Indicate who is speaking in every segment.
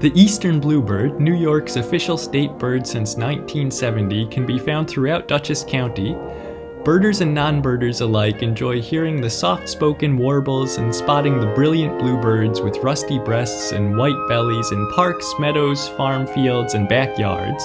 Speaker 1: The Eastern Bluebird, New York's official state bird since 1970, can be found throughout Dutchess County. Birders and non-birders alike enjoy hearing the soft-spoken warbles and spotting the brilliant bluebirds with rusty breasts and white bellies in parks, meadows, farm fields, and backyards.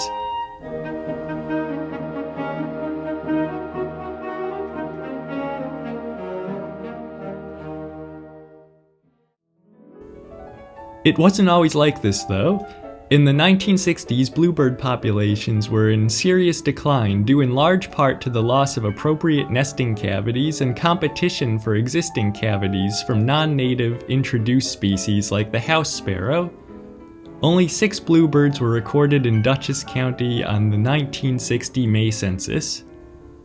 Speaker 1: It wasn't always like this, though. In the 1960s, bluebird populations were in serious decline due in large part to the loss of appropriate nesting cavities and competition for existing cavities from non-native introduced species like the house sparrow. Only 6 bluebirds were recorded in Dutchess County on the 1960 May census.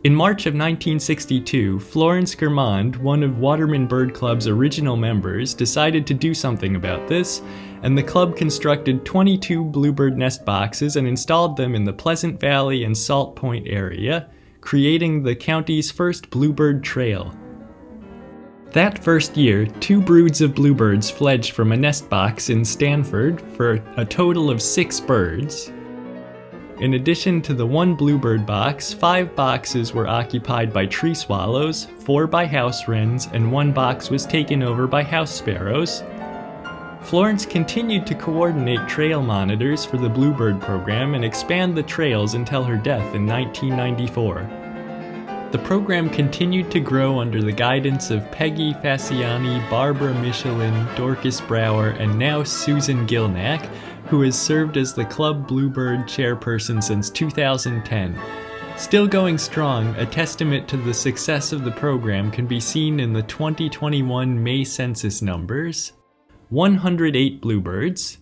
Speaker 1: In March of 1962, Florence Germond, one of Waterman Bird Club's original members, decided to do something about this, and the club constructed 22 bluebird nest boxes and installed them in the Pleasant Valley and Salt Point area, creating the county's first bluebird trail. That first year, 2 broods of bluebirds fledged from a nest box in Stanford for a total of 6 birds. In addition to the 1 bluebird box, 5 boxes were occupied by tree swallows, 4 by house wrens, and 1 box was taken over by house sparrows. Florence continued to coordinate trail monitors for the bluebird program and expand the trails until her death in 1994. The program continued to grow under the guidance of Peggy Fasciani, Barbara Michelin, Dorcas Brower, and now Susan Gilnack, who has served as the Club Bluebird chairperson since 2010. Still going strong, a testament to the success of the program can be seen in the 2021 May census numbers: 108 bluebirds.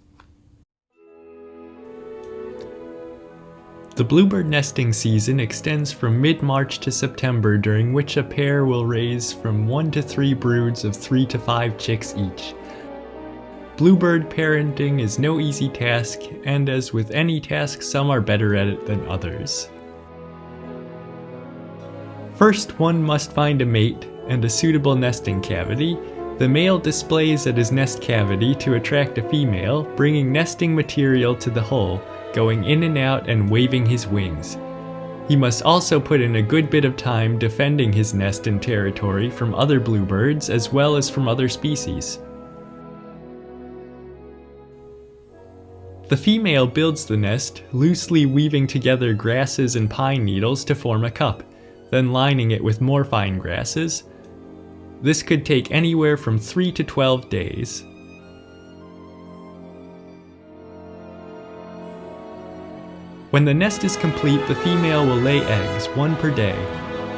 Speaker 1: The bluebird nesting season extends from mid-March to September, during which a pair will raise from 1 to 3 broods of 3 to 5 chicks each. Bluebird parenting is no easy task, and as with any task, some are better at it than others. First, one must find a mate and a suitable nesting cavity. The male displays at his nest cavity to attract a female, bringing nesting material to the hole, going in and out and waving his wings. He must also put in a good bit of time defending his nest and territory from other bluebirds as well as from other species. The female builds the nest, loosely weaving together grasses and pine needles to form a cup, then lining it with more fine grasses. This could take anywhere from 3 to 12 days. When the nest is complete, the female will lay eggs, 1 per day.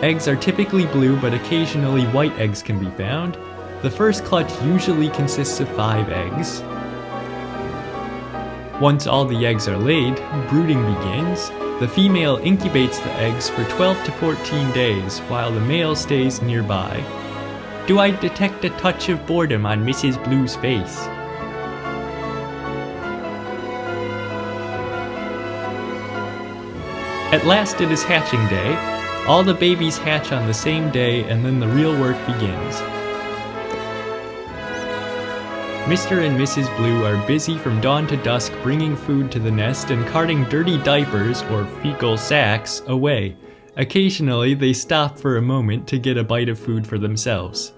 Speaker 1: Eggs are typically blue, but occasionally white eggs can be found. The first clutch usually consists of 5 eggs. Once all the eggs are laid, brooding begins. The female incubates the eggs for 12 to 14 days, while the male stays nearby. Do I detect a touch of boredom on Mrs. Blue's face? At last it is hatching day. All the babies hatch on the same day, and then the real work begins. Mr. and Mrs. Blue are busy from dawn to dusk bringing food to the nest and carting dirty diapers, or fecal sacks, away. Occasionally, they stop for a moment to get a bite of food for themselves.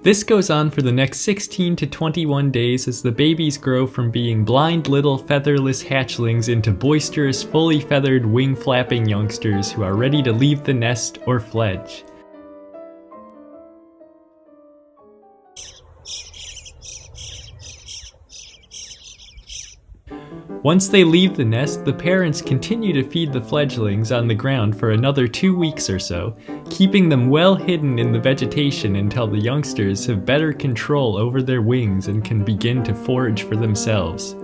Speaker 1: This goes on for the next 16 to 21 days as the babies grow from being blind little featherless hatchlings into boisterous, fully feathered, wing-flapping youngsters who are ready to leave the nest or fledge. Once they leave the nest, the parents continue to feed the fledglings on the ground for another 2 weeks or so, keeping them well hidden in the vegetation until the youngsters have better control over their wings and can begin to forage for themselves.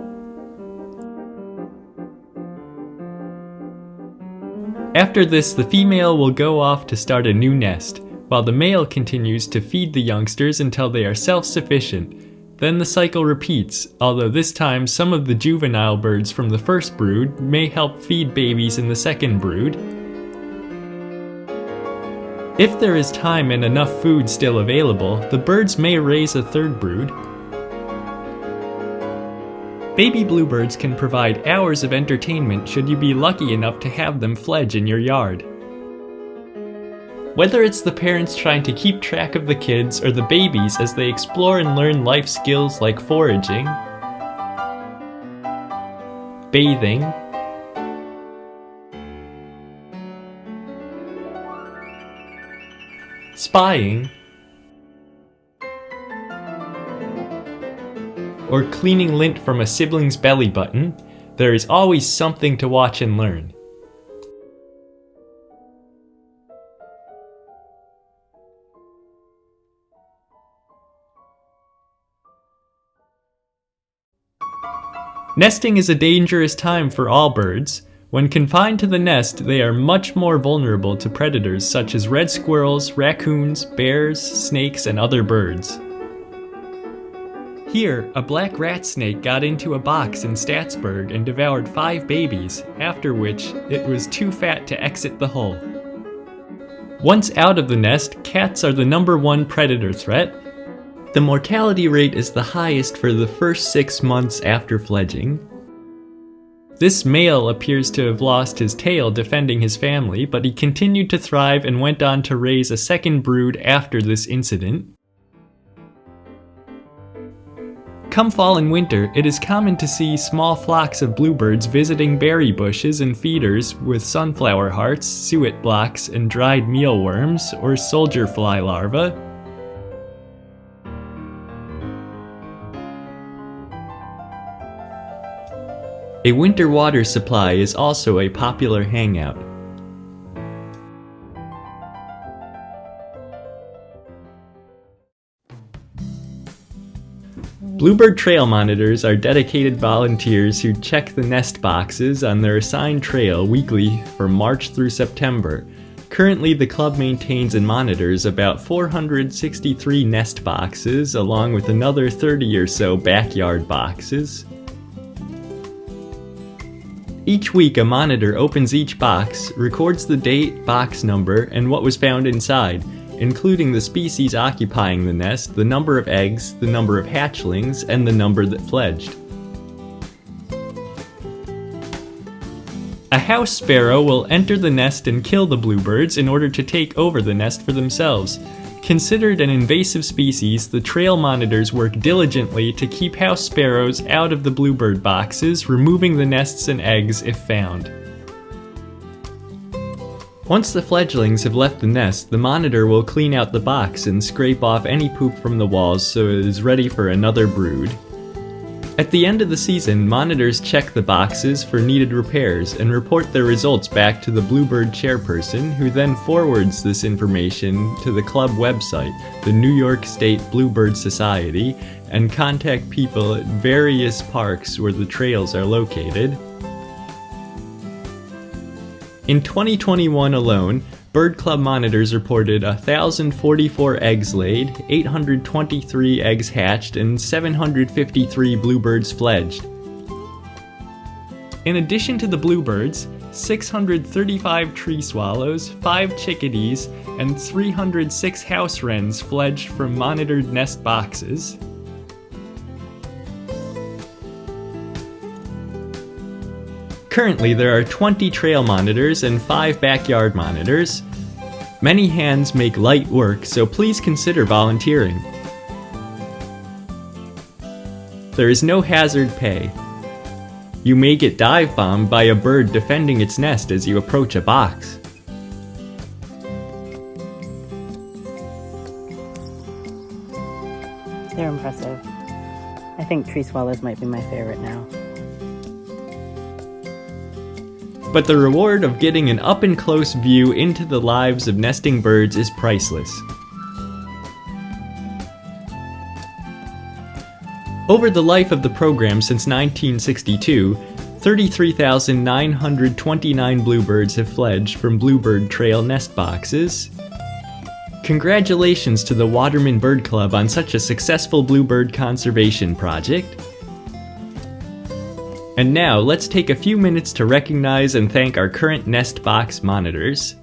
Speaker 1: After this, the female will go off to start a new nest, while the male continues to feed the youngsters until they are self-sufficient. Then the cycle repeats, although this time some of the juvenile birds from the first brood may help feed babies in the second brood. If there is time and enough food still available, the birds may raise a third brood. Baby bluebirds can provide hours of entertainment should you be lucky enough to have them fledge in your yard. Whether it's the parents trying to keep track of the kids or the babies as they explore and learn life skills like foraging, bathing, spying, or cleaning lint from a sibling's belly button, there is always something to watch and learn. Nesting is a dangerous time for all birds. When confined to the nest, they are much more vulnerable to predators such as red squirrels, raccoons, bears, snakes, and other birds. Here, a black rat snake got into a box in Statsburg and devoured 5 babies, after which it was too fat to exit the hole. Once out of the nest, cats are the #1 predator threat. The mortality rate is the highest for the first 6 months after fledging. This male appears to have lost his tail defending his family, but he continued to thrive and went on to raise a second brood after this incident. Come fall and winter, it is common to see small flocks of bluebirds visiting berry bushes and feeders with sunflower hearts, suet blocks, and dried mealworms or soldier fly larvae. A winter water supply is also a popular hangout. Bluebird trail monitors are dedicated volunteers who check the nest boxes on their assigned trail weekly from March through September. Currently, the club maintains and monitors about 463 nest boxes, along with another 30 or so backyard boxes. Each week, a monitor opens each box, records the date, box number, and what was found inside, including the species occupying the nest, the number of eggs, the number of hatchlings, and the number that fledged. A house sparrow will enter the nest and kill the bluebirds in order to take over the nest for themselves. Considered an invasive species, the trail monitors work diligently to keep house sparrows out of the bluebird boxes, removing the nests and eggs if found. Once the fledglings have left the nest, the monitor will clean out the box and scrape off any poop from the walls so it is ready for another brood. At the end of the season, monitors check the boxes for needed repairs and report their results back to the Bluebird chairperson, who then forwards this information to the club website, the New York State Bluebird Society, and contact people at various parks where the trails are located. In 2021 alone, Bird Club monitors reported 1,044 eggs laid, 823 eggs hatched, and 753 bluebirds fledged. In addition to the bluebirds, 635 tree swallows, 5 chickadees, and 306 house wrens fledged from monitored nest boxes. Currently, there are 20 trail monitors and 5 backyard monitors. Many hands make light work, so please consider volunteering. There is no hazard pay. You may get dive bombed by a bird defending its nest as you approach a box.
Speaker 2: They're impressive. I think tree swallows might be my favorite now.
Speaker 1: But the reward of getting an up-and-close view into the lives of nesting birds is priceless. Over the life of the program since 1962, 33,929 bluebirds have fledged from Bluebird Trail nest boxes. Congratulations to the Waterman Bird Club on such a successful bluebird conservation project. And now, let's take a few minutes to recognize and thank our current nest box monitors.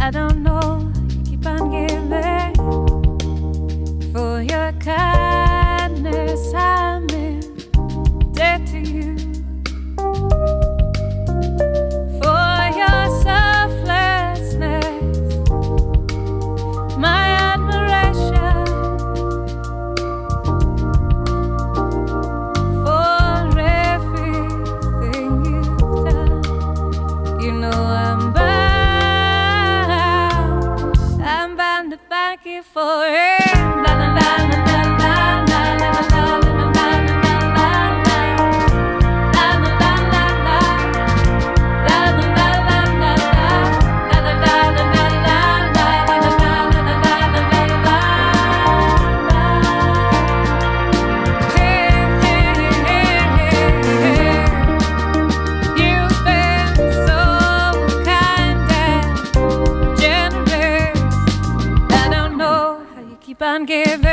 Speaker 3: I don't know, you keep on giving. For your kindness, I'm in debt to you. For your selflessness, my admiration. For everything you've done, you know I'm bound to thank you for it. La la la la la la la la la la la la la. La la la la la. La la la la la la. La la la la la la. La la la la la la. Hey, hey, hey, hey, hey. You've been so kind and generous. I don't know how you keep on giving.